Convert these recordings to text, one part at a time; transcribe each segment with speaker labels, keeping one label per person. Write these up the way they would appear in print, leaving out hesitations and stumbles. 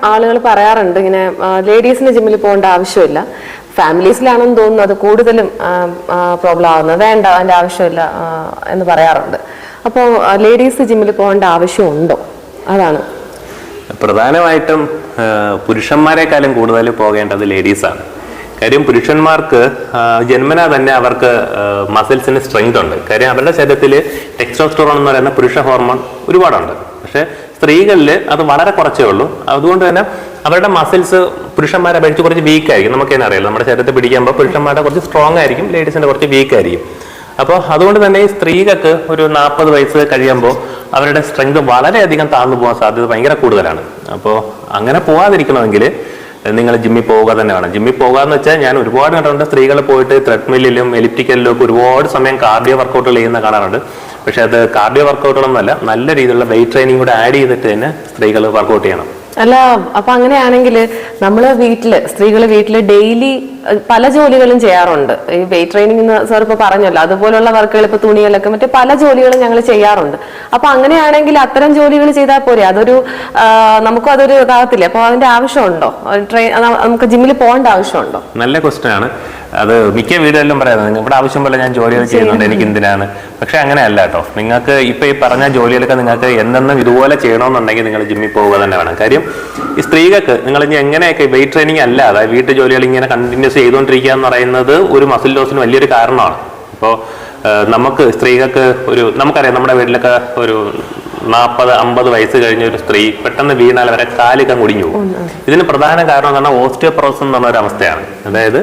Speaker 1: ആളുകൾ പറയാറുണ്ട് ഇങ്ങനെ ലേഡീസിന് ജിമ്മിൽ പോകേണ്ട ആവശ്യമില്ല, ഫാമിലീസിലാണെന്ന് തോന്നുന്നു അത് കൂടുതലും പ്രോബ്ലം ആവുന്നത്, വേണ്ട അതിൻ്റെ ആവശ്യമില്ല എന്ന് പറയാറുണ്ട്. അപ്പോൾ ലേഡീസ് ജിമ്മിൽ പോകേണ്ട ആവശ്യമുണ്ടോ? അതാണ്
Speaker 2: പ്രധാനമായിട്ടും പുരുഷന്മാരെക്കാളും കൂടുതൽ പോകേണ്ടത് ലേഡീസാണ്. കാര്യം പുരുഷന്മാർക്ക് ജന്മനാ തന്നെ അവർക്ക് മസിൽസിന് സ്ട്രെങ്ത് ഉണ്ട്. കാര്യം അവരുടെ ശരീരത്തിൽ ടെസ്റ്റോസ്റ്ററോൺ എന്ന് പറയുന്ന പുരുഷ ഹോർമോൺ ഒരുപാടുണ്ട്. പക്ഷെ സ്ത്രീകളിൽ അത് വളരെ കുറച്ചേ ഉള്ളൂ. അതുകൊണ്ട് തന്നെ അവരുടെ മസിൽസ് പുരുഷന്മാരെ അപേക്ഷിച്ച് കുറച്ച് വീക്ക് ആയിരിക്കും. നമുക്ക് തന്നെ അറിയാം, നമ്മുടെ ശരീരത്തിൽ പിടിക്കുമ്പോൾ പുരുഷന്മാരുടെ കുറച്ച് സ്ട്രോങ് ആയിരിക്കും, ലേഡീസിന്റെ കുറച്ച് വീക്ക് ആയിരിക്കും. അപ്പോൾ അതുകൊണ്ട് തന്നെ ഈ സ്ത്രീകൾക്ക് ഒരു 40 വയസ്സ് കഴിയുമ്പോൾ അവരുടെ സ്ട്രെങ്ത് വളരെയധികം താഴ്ന്നു പോകാൻ സാധ്യത ഭയങ്കര കൂടുതലാണ്. അപ്പോൾ അങ്ങനെ പോകാതിരിക്കണമെങ്കിൽ നിങ്ങൾ ജിമ്മിൽ പോവുക തന്നെ വേണം. ജിമ്മിൽ പോകുക എന്ന് വെച്ചാൽ ഞാൻ ഒരുപാട് കണ്ടിട്ടുണ്ട് സ്ത്രീകൾ പോയിട്ട് ത്രെഡ്മില്ലിലും എലിപ്റ്റിക്കലിലും ഒക്കെ ഒരുപാട് സമയം കാർഡിയോ വർക്കൗട്ടുകൾ ചെയ്യുന്ന കാണാറുണ്ട്. പക്ഷെ അത് കാർഡിയോ വർക്കൗട്ടുകളൊന്നുമല്ല, നല്ല രീതിയിലുള്ള വെയിറ്റ് ട്രെയിനിങ് കൂടെ ആഡ് ചെയ്തിട്ട് തന്നെ സ്ത്രീകൾ വർക്കൗട്ട് ചെയ്യണം.
Speaker 1: അല്ല, അപ്പൊ അങ്ങനെയാണെങ്കിൽ നമ്മള് സ്ത്രീകൾ വീട്ടില് ഡെയിലി പല ജോലികളും ചെയ്യാറുണ്ട്. ഈ വെയിറ്റ് ട്രെയിനിങ് സാർ ഇപ്പൊ പറഞ്ഞല്ലോ, അതുപോലുള്ള വർക്കുകൾ, ഇപ്പൊ തുണികളൊക്കെ മറ്റു പല ജോലികളും ഞങ്ങൾ ചെയ്യാറുണ്ട്. അപ്പൊ അങ്ങനെയാണെങ്കിൽ അത്തരം ജോലികൾ ചെയ്താൽ പോരെ? നമുക്കും അതൊരു ഇതാകത്തില്ലേ? അപ്പൊ അതിന്റെ ആവശ്യമുണ്ടോ? നമുക്ക് ജിമ്മിൽ പോകേണ്ട ആവശ്യമുണ്ടോ?
Speaker 2: നല്ല ക്വസ്റ്റ്യൻ ആണ്. അത് മിക്ക വീടുകളിലും പറയുന്നത് ഇവിടെ ആവശ്യം പോലെ ഞാൻ ജോലികൾ ചെയ്യുന്നുണ്ട്, എനിക്ക് എന്തിനാണ്. പക്ഷെ അങ്ങനെയല്ല കേട്ടോ. നിങ്ങൾക്ക് ഇപ്പൊ ഈ പറഞ്ഞ ജോലികളൊക്കെ നിങ്ങൾക്ക് എന്നെന്നും ഇതുപോലെ ചെയ്യണമെന്നുണ്ടെങ്കിൽ നിങ്ങൾ ജിമ്മിൽ പോവുക തന്നെ വേണം. കാര്യം ഈ സ്ത്രീകൾക്ക് നിങ്ങൾ ഇനി എങ്ങനെയൊക്കെ വെയിറ്റ് ട്രെയിനിങ് അല്ലാതെ വീട്ടു ജോലികൾ ഇങ്ങനെ കണ്ടിന്യൂസ് ചെയ്തുകൊണ്ടിരിക്കുക എന്ന് പറയുന്നത് ഒരു മസിൽ ലോസിന് വലിയൊരു കാരണമാണ്. ഇപ്പോൾ നമുക്ക് സ്ത്രീകൾക്ക് നമുക്കറിയാം, നമ്മുടെ വീട്ടിലൊക്കെ ഒരു 40-50 വയസ്സ് കഴിഞ്ഞ ഒരു സ്ത്രീ പെട്ടെന്ന് വീണാൽ അവരെ കാലിക്കാൻ കുടിഞ്ഞു പോകും. ഇതിന് പ്രധാന കാരണം എന്ന് പറഞ്ഞാൽ ഓസ്റ്റിയോപൊറോസിസ് എന്ന് പറഞ്ഞ ഒരു അവസ്ഥയാണ്. അതായത്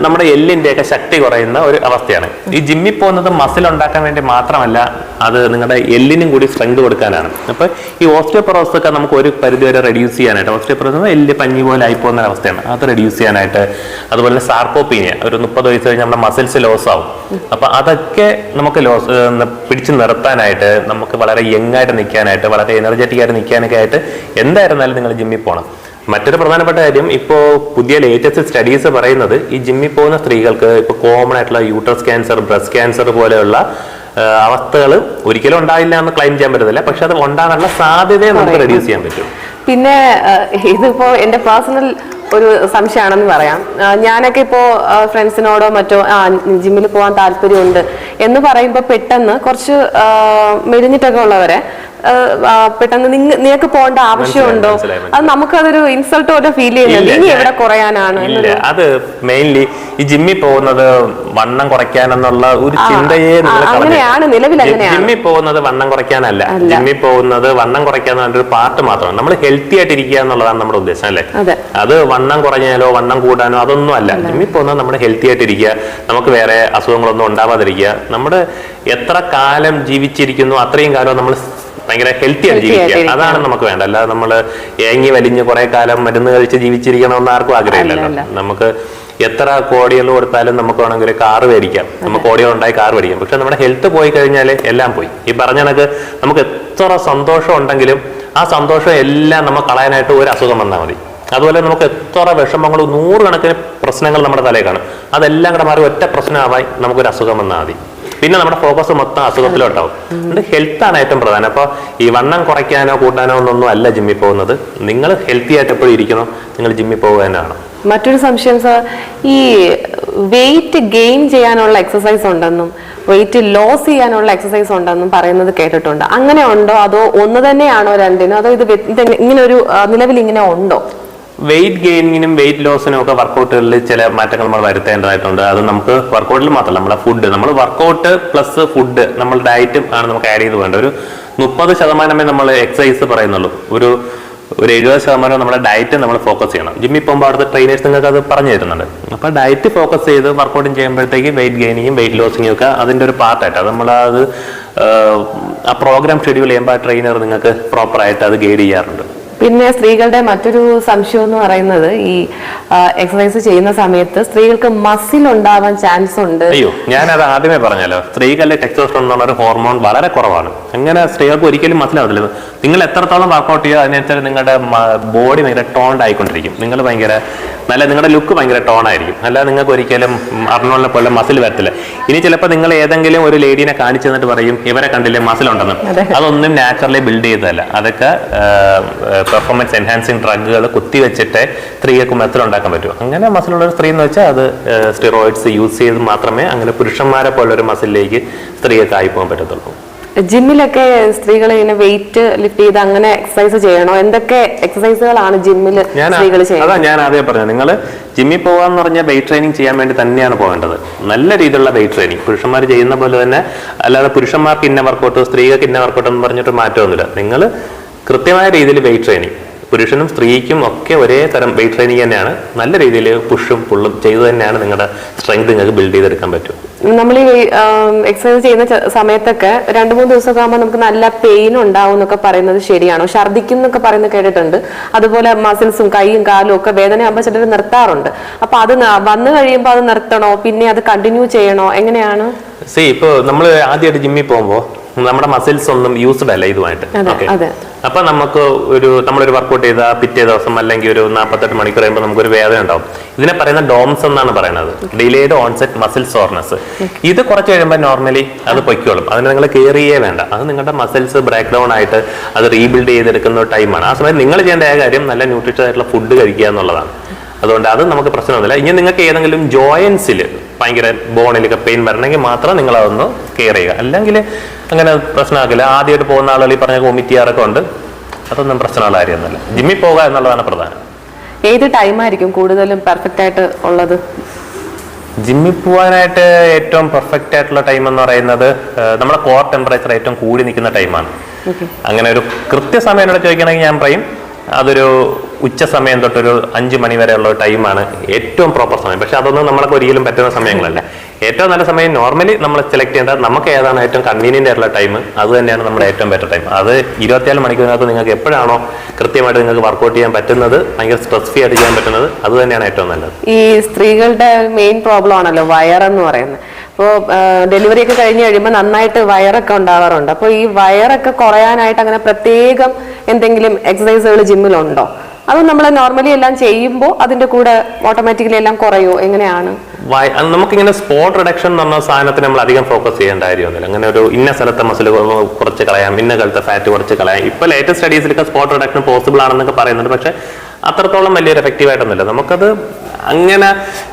Speaker 2: നമ്മുടെ എല്ലിൻ്റെയൊക്കെ ശക്തി കുറയുന്ന ഒരു അവസ്ഥയാണ്. ഈ ജിമ്മിൽ പോകുന്നത് മസിൽ ഉണ്ടാക്കാൻ വേണ്ടി മാത്രമല്ല, അത് നിങ്ങളുടെ എല്ലിനും കൂടി സ്ട്രെങ്ത് കൊടുക്കാനാണ്. അപ്പോൾ ഈ ഓസ്റ്റിയോപൊറോസിസ് ഒക്കെ നമുക്ക് ഒരു പരിധി വരെ റെഡ്യൂസ് ചെയ്യാനായിട്ട്, ഓസ്റ്റിയോപൊറോസിസ് എല്ല് പഞ്ഞി പോലെ ആയിപ്പോകുന്ന അവസ്ഥയാണ്, അത് റെഡ്യൂസ് ചെയ്യാനായിട്ട്. അതുപോലെ തന്നെ സാർക്കോപീനിയ, ഒരു 30 വയസ്സ് കഴിഞ്ഞാൽ നമ്മുടെ മസിൽസ് ലോസ് ആവും. അപ്പോൾ അതൊക്കെ നമുക്ക് പിടിച്ചു നിർത്താനായിട്ട്, നമുക്ക് വളരെ യങ്ങായിട്ട് നിൽക്കാനായിട്ട്, വളരെ എനർജറ്റിക് ആയിട്ട് നിൽക്കാനൊക്കെ ആയിട്ട് എന്തായിരുന്നാലും നിങ്ങൾ ജിമ്മിൽ പോകണം. മറ്റൊരു പ്രധാനപ്പെട്ട കാര്യം, ഇപ്പോൾ പുതിയ ലേറ്റസ്റ്റ് സ്റ്റഡീസ് പറയുന്നത് ഈ ജിമ്മിൽ പോകുന്ന സ്ത്രീകൾക്ക് ഇപ്പോൾ കോമൺ ആയിട്ടുള്ള യൂട്രസ് ക്യാൻസർ, ബ്രസ്റ്റ് ക്യാൻസർ പോലെയുള്ള അവസ്ഥകൾ ഒരിക്കലും ഉണ്ടാവില്ല എന്ന് ക്ലെയിം ചെയ്യാൻ പറ്റത്തില്ല. പക്ഷെ അത് ഉണ്ടാകാനുള്ള സാധ്യതയെ നമുക്ക് റെഡ്യൂസ് ചെയ്യാൻ പറ്റും.
Speaker 1: പിന്നെ ഇതിപ്പോ എന്റെ പേഴ്സണൽ ഒരു സംശയമാണെന്ന് പറയാം. ഞാനൊക്കെ ഇപ്പോ ഫ്രണ്ട്സിനോടോ മറ്റോ ജിമ്മിൽ പോകാൻ താല്പര്യമുണ്ട് എന്ന് പറയുമ്പോൾ പെട്ടെന്ന് കുറച്ച് മെലിഞ്ഞിട്ടൊക്കെ ഉള്ളവരെ പെട്ടെന്ന് നിനക്ക് പോകേണ്ട ആവശ്യമുണ്ടോ, അത് നമുക്കതൊരു ഇൻസൾട്ട് പോലെ ഫീൽ ചെയ്യുന്നുണ്ട്. ഇനി എവിടെ കുറയാനാണ്?
Speaker 2: അത് മെയിൻലി ഈ ജിമ്മിൽ പോകുന്നത് വണ്ണം കുറയ്ക്കാനെന്നുള്ള ഒരു ചിന്തയെ
Speaker 1: അങ്ങനെയാണ് നിലവിൽ. അങ്ങനെയാണ്
Speaker 2: ജിമ്മിൽ പോകുന്നത് വണ്ണം കുറയ്ക്കാനല്ല. ജിമ്മിൽ പോകുന്നത് വണ്ണം കുറയ്ക്കാന്ന് ഒരു പാർട്ട് മാത്രമാണ്. നമ്മൾ ഹെൽത്തി ആയിട്ടിരിക്കുക എന്നുള്ളതാണ് നമ്മുടെ ഉദ്ദേശം, അല്ലേ? അത് വണ്ണം കുറഞ്ഞാലോ വണ്ണം കൂടാനോ അതൊന്നും അല്ല. ജിമ്മിൽ പോകുന്നത് നമ്മുടെ ഹെൽത്തി ആയിട്ടിരിക്കുക, നമുക്ക് വേറെ അസുഖങ്ങളൊന്നും ഉണ്ടാവാതിരിക്കുക. നമ്മുടെ എത്ര കാലം ജീവിച്ചിരിക്കുന്നു അത്രയും കാലം നമ്മൾ ഭയങ്കര ഹെൽത്തി ആയിട്ട് ജീവിക്കുക, അതാണ് നമുക്ക് വേണ്ട. അല്ലാതെ നമ്മൾ ഏങ്ങി വലിഞ്ഞ് കുറെ കാലം മരുന്ന് കഴിച്ച് ജീവിച്ചിരിക്കണമെന്ന് ആർക്കും ആഗ്രഹമില്ലല്ലോ. നമുക്ക് എത്ര കോടികൾ കൊടുത്താലും നമുക്ക് വേണമെങ്കിൽ ഒരു കാറ് മേടിക്കാം, നമുക്ക് കോടികൾ ഉണ്ടായി കാറ് മേടിക്കാം. പക്ഷെ നമ്മുടെ ഹെൽത്ത് പോയി കഴിഞ്ഞാൽ എല്ലാം പോയി. ഈ പറഞ്ഞ കണക്ക് നമുക്ക് എത്ര സന്തോഷം ഉണ്ടെങ്കിലും ആ സന്തോഷം എല്ലാം നമുക്ക് കളയാനായിട്ട് ഒരു അസുഖം വന്നാൽ മതി. അതുപോലെ നമുക്ക് എത്ര വിഷമങ്ങളും 100 കണക്കിന് പ്രശ്നങ്ങൾ നമ്മുടെ തലയിൽ കാണും, അതെല്ലാം കൂടെ മാറി ഒറ്റ പ്രശ്നമാവാൻ നമുക്കൊരു അസുഖം വന്നാൽ മതി. പിന്നെ നമ്മുടെ ഫോക്കസ് മൊത്തം അസുഖത്തിലോട്ടാവും. അതുകൊണ്ട് ഹെൽത്താണ് ഏറ്റവും പ്രധാനം. അപ്പോൾ ഈ വണ്ണം കുറയ്ക്കാനോ കൂട്ടാനോ ഒന്നും അല്ല ജിമ്മിൽ പോകുന്നത്. നിങ്ങൾ ഹെൽത്തി ആയിട്ട് എപ്പോഴും ഇരിക്കണം, നിങ്ങൾ ജിമ്മിൽ പോകുക തന്നെയാണ്.
Speaker 1: മറ്റൊരു സംശയം സാർ, ഈ വെയിറ്റ് ഗെയിൻ ചെയ്യാനുള്ള എക്സസൈസ് ഉണ്ടെന്നും വെയിറ്റ് ലോസ് ചെയ്യാനുള്ള എക്സസൈസ് ഉണ്ടെന്നും പറയുന്നത് കേട്ടിട്ടുണ്ട്. അങ്ങനെ ഉണ്ടോ? അതോ ഒന്ന് തന്നെയാണോ രണ്ടിനും? അതോ ഇത് ഇങ്ങനെ ഒരു നിലവിൽ ഇങ്ങനെ ഉണ്ടോ?
Speaker 2: വെയിറ്റ് ഗെയിനിങ്ങിനും വെയിറ്റ് ലോസിനും ഒക്കെ വർക്കൗട്ടുകളിൽ ചില മാറ്റങ്ങൾ നമ്മൾ വരുത്തേണ്ടതായിട്ടുണ്ട്. അത് നമുക്ക് വർക്കൗട്ടിൽ മാത്രമല്ല, നമ്മുടെ ഫുഡ്, നമ്മൾ വർക്കൗട്ട് പ്ലസ് ഫുഡ്, നമ്മൾ ഡയറ്റും ആണ് നമുക്ക് ആഡ് ചെയ്ത് വേണ്ട. ഒരു 30% നമ്മൾ എക്സസൈസ് പറയുന്നുള്ളൂ. ഒരു 70% നമ്മുടെ ഡയറ്റ് നമ്മൾ ഫോക്കസ് ചെയ്യണം. ജിമ്മിൽ പോകുമ്പോൾ അവിടുത്തെ ട്രെയിനേഴ്സ് നിങ്ങൾക്ക് അത് പറഞ്ഞു തരുന്നുണ്ട്. അപ്പോൾ ഡയറ്റ് ഫോക്കസ് ചെയ്ത് വർക്കൗട്ടും ചെയ്യുമ്പോഴത്തേക്ക് വെയിറ്റ് ഗെയിനിങ്ങും വെയിറ്റ് ലോസിങ്ങും ഒക്കെ അതിൻ്റെ ഒരു പാർട്ടായിട്ട് അത് നമ്മളത് ആ പ്രോഗ്രാം ഷെഡ്യൂൾ ചെയ്യുമ്പോൾ ആ ട്രെയിനർ നിങ്ങൾക്ക് പ്രോപ്പറായിട്ട് അത് ഗൈഡ് ചെയ്യാറുണ്ട്.
Speaker 1: പിന്നെ സ്ത്രീകളുടെ മറ്റൊരു സംശയം എന്ന് പറയുന്നത്, ഈ എക്സസൈസ് ചെയ്യുന്ന സമയത്ത് സ്ത്രീകൾക്ക് മസിൽ ഉണ്ടാവാൻ ചാൻസ് ഉണ്ട്.
Speaker 2: അയ്യോ, ഞാനത് ആദ്യമേ പറഞ്ഞല്ലോ, സ്ത്രീകളുടെ ടെസ്റ്റോസ്റ്ററോൺ എന്ന് പറഞ്ഞ ഒരു ഹോർമോൺ വളരെ കുറവാണ്. അങ്ങനെ സ്ത്രീകൾക്ക് ഒരിക്കലും മസിലാവത്തില്ല. നിങ്ങൾ എത്രത്തോളം വർക്കൗട്ട് ചെയ്യുക അതിനനുസരിച്ച് നിങ്ങളുടെ ബോഡി ഭയങ്കര ടോൺഡ് ആയിക്കൊണ്ടിരിക്കും. നിങ്ങൾ ഭയങ്കര നിങ്ങളുടെ ലുക്ക് ഭയങ്കര ടോൺ ആയിരിക്കും. അല്ലാതെ നിങ്ങൾക്ക് ഒരിക്കലും അർണോളിനെ പോലെ മസിൽ വരത്തില്ല. ഇനി ചിലപ്പോൾ നിങ്ങൾ ഏതെങ്കിലും ഒരു ലേഡീനെ കാണിച്ചു തന്നിട്ട് പറയും ഇവരെ കണ്ടില്ലേ മസിൽ ഉണ്ടെന്ന്. അതൊന്നും നാച്ചുറലി ബിൽഡ് ചെയ്തതല്ല. അതൊക്കെ പെർഫോമൻസ് എൻഹാൻസിങ് ഡ്രഗുകൾ കുത്തിവെച്ചിട്ട് സ്ത്രീകൾക്ക് മസിൽ ഉണ്ടാക്കാൻ പറ്റും. അങ്ങനെ മസിലുള്ള ഒരു സ്ത്രീ എന്ന് വെച്ചാൽ അത് സ്റ്റിറോയിഡ്സ് യൂസ് ചെയ്ത് മാത്രമേ അങ്ങനെ പുരുഷന്മാരെ പോലെ ഒരു മസിലിലേക്ക് സ്ത്രീകൾക്ക് ആയി പോകാൻ പറ്റത്തുള്ളൂ.
Speaker 1: ജിമ്മിലൊക്കെ സ്ത്രീകൾ ഇങ്ങനെ വെയിറ്റ് ലിഫ്റ്റ് ചെയ്ത് അങ്ങനെ എക്സസൈസ് ചെയ്യണോ? എന്തൊക്കെ എക്സസൈസുകളാണ് ജിമ്മിൽ സ്ത്രീകൾ ചെയ്യുന്നത്?
Speaker 2: അതാ ഞാൻ ആദ്യം പറഞ്ഞത്, നിങ്ങൾ ജിമ്മിൽ പോകാന്ന് പറഞ്ഞാൽ വെയിറ്റ് ട്രെയിനിങ് ചെയ്യാൻ വേണ്ടി തന്നെയാണ് പോകേണ്ടത്. നല്ല രീതിയിലുള്ള വെയിറ്റ് ട്രെയിനിങ് പുരുഷന്മാർ ചെയ്യുന്ന പോലെ തന്നെ, അല്ലാതെ പുരുഷന്മാർക്ക് ഇന്ന വർക്കൗട്ട് സ്ത്രീകൾക്ക് ഇന്ന വർക്കൗട്ട് എന്ന് പറഞ്ഞിട്ട് മാറ്റമൊന്നുമില്ല. നിങ്ങൾ കൃത്യമായ രീതിയിൽ വെയിറ്റ് ട്രെയിനിങ്, പുരുഷനും സ്ത്രീക്കും ഒക്കെ ഒരേ തരം വെയിറ്റ് ട്രെയിനിങ് തന്നെയാണ്. നല്ല രീതിയിൽ പുഷും പുള്ളും ചെയ്ത് തന്നെയാണ് നിങ്ങളുടെ സ്ട്രെങ്ത് നിങ്ങൾക്ക് ബിൽഡ് ചെയ്തെടുക്കാൻ പറ്റും.
Speaker 1: നമ്മൾ ഈ എക്സസൈസ് ചെയ്യുന്ന സമയത്തൊക്കെ 2-3 ദിവസമൊക്കെ ആകുമ്പോൾ നമുക്ക് നല്ല പെയിൻ ഉണ്ടാവും എന്നൊക്കെ പറയുന്നത് ശരിയാണോ? ഛർദിക്കും എന്നൊക്കെ പറയുന്നത് കേട്ടിട്ടുണ്ട്. അതുപോലെ മസിൽസും കൈയും കാലും ഒക്കെ വേദനയാകുമ്പോൾ ചിലർ നിർത്താറുണ്ട്. അപ്പൊ അത് വന്നു കഴിയുമ്പോൾ അത് നിർത്തണോ, പിന്നെ അത് കണ്ടിന്യൂ ചെയ്യണോ, എങ്ങനെയാണ്?
Speaker 2: ഇപ്പൊ നമ്മൾ ആദ്യമായിട്ട് ജിമ്മിൽ പോകുമ്പോൾ നമ്മുടെ മസിൽസ് ഒന്നും യൂസ്ഡ് അല്ല ഇതുമായിട്ട്. അപ്പൊ നമുക്ക് നമ്മളൊരു വർക്കൗട്ട് ചെയ്ത പിറ്റേ ദിവസം അല്ലെങ്കിൽ ഒരു 48 മണിക്കൂർ കഴിയുമ്പോൾ നമുക്കൊരു വേദന ഉണ്ടാവും. ഇതിനെ പറയുന്ന ഡോംസ് എന്നാണ് പറയുന്നത്, ഡിലേഡ് ഓൺസെറ്റ് മസിൽ സോർനെസ്. ഇത് കുറച്ച് കഴിയുമ്പോൾ നോർമലി അത് പൊയ്ക്കോളും. അതിന് നിങ്ങൾ കെയർ ചെയ്യേ വേണ്ട. അത് നിങ്ങളുടെ മസിൽസ് ബ്രേക്ക് ഡൗൺ ആയിട്ട് അത് റീബിൽഡ് ചെയ്തെടുക്കുന്ന ടൈമാണ്. ആ സമയത്ത് നിങ്ങൾ ചെയ്യേണ്ട കാര്യം നല്ല ന്യൂട്രീഷ്യസ് ആയിട്ടുള്ള ഫുഡ് കഴിക്കുക എന്നുള്ളതാണ്. അതുകൊണ്ട് അത് നമുക്ക് പ്രശ്നമൊന്നുമില്ല. ഇനി നിങ്ങൾക്ക് ഏതെങ്കിലും ജോയിൻസിൽ ഭയങ്കര ബോണിലൊക്കെ പെയിൻ വരണമെങ്കിൽ മാത്രം നിങ്ങൾ അതൊന്ന് കെയർ ചെയ്യുക. അല്ലെങ്കിൽ അങ്ങനെ പ്രശ്നമാക്കില്ല. ആദ്യമായിട്ട് പോകുന്ന ആളുകൾ ഈ പറഞ്ഞ വോമിറ്റ് ചെയ്യാറൊക്കെ ഉണ്ട്. അതൊന്നും പ്രശ്നമുള്ള കാര്യമൊന്നുമില്ല. ജിമ്മിൽ പോകുക എന്നുള്ളതാണ് പ്രധാനം.
Speaker 1: ഏത് ടൈമായിരിക്കും കൂടുതലും പെർഫെക്റ്റ് ആയിട്ട് ഉള്ളത്?
Speaker 2: ജിമ്മിൽ പോകാനായിട്ട് ഏറ്റവും പെർഫെക്റ്റ് ആയിട്ടുള്ള ടൈം എന്ന് പറയുന്നത് നമ്മുടെ കോർ ടെമ്പറേച്ചർ ഏറ്റവും കൂടി നിൽക്കുന്ന ടൈമാണ്. അങ്ങനെ ഒരു കൃത്യസമയം എന്നോട് ചോദിക്കണമെങ്കിൽ ഞാൻ പറയും അതൊരു ഉച്ച സമയം തൊട്ടൊരു 5 മണി വരെയുള്ള ടൈമാണ് ഏറ്റവും പ്രോപ്പർ സമയം. പക്ഷെ അതൊന്നും നമ്മളൊക്കെ ഒരിക്കലും പറ്റുന്ന സമയങ്ങളല്ല. ഏറ്റവും നല്ല സമയം നോർമലി നമ്മൾ സെലക്ട് ചെയ്യേണ്ടത് നമുക്ക് ഏതാണ് ഏറ്റവും കൺവീനിയന്റ് ആയിട്ടുള്ള ടൈം, അത് തന്നെയാണ് നമ്മുടെ ഏറ്റവും ബെറ്റർ ടൈം. അത് 24 മണിക്കൂറിനകത്ത് നിങ്ങൾക്ക് എപ്പോഴാണോ കൃത്യമായിട്ട് നിങ്ങൾക്ക് വർക്കൗട്ട് ചെയ്യാൻ പറ്റുന്നത്, ഭയങ്കര സ്ട്രെസ് ഫ്രീ ആയിട്ട് ചെയ്യാൻ പറ്റുന്നത്, അത് തന്നെയാണ് ഏറ്റവും നല്ലത്.
Speaker 1: ഈ സ്ത്രീകളുടെ മെയിൻ പ്രോബ്ലം ആണല്ലോ വയറെന്ന് പറയുന്നത്. അപ്പോൾ ഡെലിവറി ഒക്കെ കഴിഞ്ഞ് കഴിയുമ്പോൾ നന്നായിട്ട് വയറൊക്കെ ഉണ്ടാവാറുണ്ട്. അപ്പോൾ ഈ വയറൊക്കെ കുറയാനായിട്ട് അങ്ങനെ പ്രത്യേകം എന്തെങ്കിലും എക്സസൈസുകൾ ജിമ്മിലുണ്ടോ? അത് നമ്മൾ നോർമലി എല്ലാം ചെയ്യുമ്പോൾ അതിന്റെ കൂടെ ഓട്ടോമാറ്റിക്കലി എല്ലാം കുറയോ, എങ്ങനെയാണ്?
Speaker 2: നമുക്കിങ്ങനെ സ്പോട്ട് റിഡക്ഷൻ എന്ന് പറഞ്ഞ സാധനത്തിന് നമ്മൾ അധികം ഫോക്കസ് ചെയ്യേണ്ട കാര്യമൊന്നുമില്ല. അങ്ങനെ ഒരു ഇന്ന സ്ഥലത്തെ മസിൽ കുറച്ച് കളയാം, ഇന്ന കാലത്തെ ഫാറ്റ് കുറച്ച് കളയാം. ഇപ്പൊ ലേറ്റസ്റ്റ് സ്റ്റഡീസിലൊക്കെ സ്പോട്ട് റിഡക്ഷൻ പോസിബിൾ ആണെന്നൊക്കെ പറയുന്നുണ്ട്. പക്ഷെ അത്രത്തോളം വലിയൊരു എഫക്റ്റീവ് ആയിട്ടൊന്നുമില്ല. നമുക്കത് അങ്ങനെ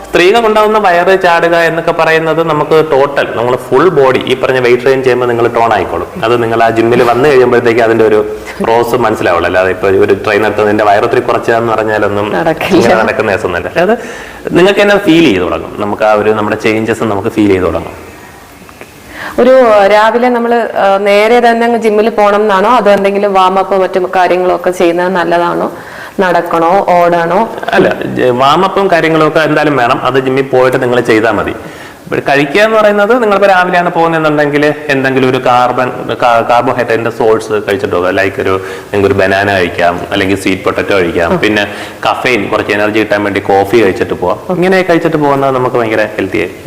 Speaker 2: സ്ത്രീകൾക്കുണ്ടാവുന്ന വയറ് ചാടുക എന്നൊക്കെ പറയുന്നത് നമുക്ക് ടോട്ടൽ നമ്മൾ ഫുൾ ബോഡി ഈ പറഞ്ഞ വെയിറ്റ് ട്രെയിൻ ചെയ്യുമ്പോൾ നിങ്ങൾ ടോൺ ആയിക്കോളും. അത് നിങ്ങൾ ആ ജിമ്മിൽ വന്നു കഴിയുമ്പോഴത്തേക്ക് അതിന്റെ ഒരു പ്രോസ് മനസ്സിലാവുള്ളൂ. അല്ലാതെ ഇപ്പൊ ഒരു ട്രെയിൻ എടുത്ത് നിന്റെ വയറൊത്തിരി കുറച്ചാന്ന് പറഞ്ഞാലൊന്നും നടക്കുന്ന കേസൊന്നുമല്ല. അത് നിങ്ങൾക്ക് തന്നെ ഫീൽ ചെയ്ത് തുടങ്ങും. നമുക്ക് ആ ഒരു നമ്മുടെ ചേഞ്ചസ് നമുക്ക് ഫീൽ ചെയ്ത് തുടങ്ങും.
Speaker 1: ഒരു രാവിലെ നമ്മൾ നേരെ തന്നെ ജിമ്മിൽ പോകണം എന്നാണോ, അതോ എന്തെങ്കിലും വാമപ്പ് മറ്റു കാര്യങ്ങളോ ഒക്കെ ചെയ്യുന്നത് നല്ലതാണോ? നടക്കണോ, ഓടണോ?
Speaker 2: അല്ല, വാമപ്പും കാര്യങ്ങളും ഒക്കെ എന്തായാലും വേണം. അത് ജിമ്മിൽ പോയിട്ട് നിങ്ങൾ ചെയ്താൽ മതി. കഴിക്കുക എന്ന് പറയുന്നത് നിങ്ങളിപ്പോൾ രാവിലെയാണ് പോകുന്നതെന്നുണ്ടെങ്കിൽ എന്തെങ്കിലും ഒരു കാർബോഹൈഡ്രേറ്റിന്റെ സോഴ്സ് കഴിച്ചിട്ട് പോകുക. ലൈക്ക് നിങ്ങൾക്ക് ഒരു ബനാന കഴിക്കാം, അല്ലെങ്കിൽ സ്വീറ്റ് പൊട്ടറ്റോ കഴിക്കാം. പിന്നെ കഫെയിൻ കുറച്ച് എനർജി കിട്ടാൻ വേണ്ടി കോഫി കഴിച്ചിട്ട് പോവാം. ഇങ്ങനെ കഴിച്ചിട്ട് പോകുന്നത് നമുക്ക് ഭയങ്കര ഹെൽത്തി ആയിരിക്കും.